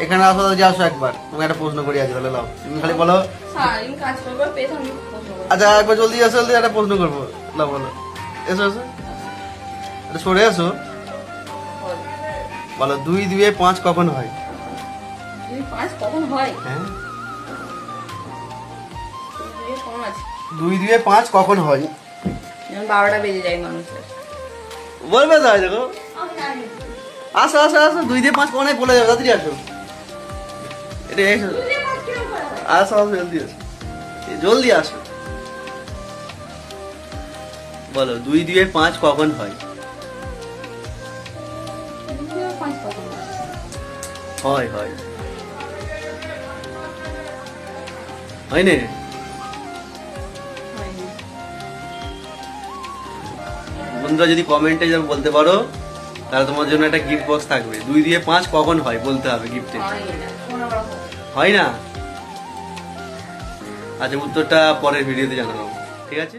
এখানে আসো যে আসো একবার, তুমি একটা প্রশ্ন করি আজ বলে লাও, তুমি খালি বলো। সারাদিন কাজ করবো, পেছন প্রশ্ন করবো। আচ্ছা একবার জলদি আসো, জলদি একটা প্রশ্ন করবো, লাও বলো। এসো এসো, এটা সরে আসো। বল। বলো 2 2 5 কখন হয়? 2 5 কখন হয়? হ্যাঁ 2 কম আছে। 2 2 5 কখন হয়? যেমন 12টা বেজে যায় মানুষের। বলবে তো দেখো। আসো আসো আসো, 2 2 5 কখন হয় বলে যাও, তাড়াতাড়ি আসো। এটা এসো, আসো আসো জলদি আসো, জলদি আসো। বলো 2 2 5 কখন হয়? 2 5 কখন হয়? হয় হয় হয় না? হয়নি। বন্ধুরা যদি কমেন্টে যেন বলতে পারো, তাহলে তোমার জন্য একটা গিফট বক্স থাকবে। 2 2 5 কখন হয় বলতে হবে গিফটে। হয়নি না। শোনা বড় হোক। হয় না? আচ্ছা উত্তরটা পরের ভিডিওতে জানাবো, ঠিক আছে?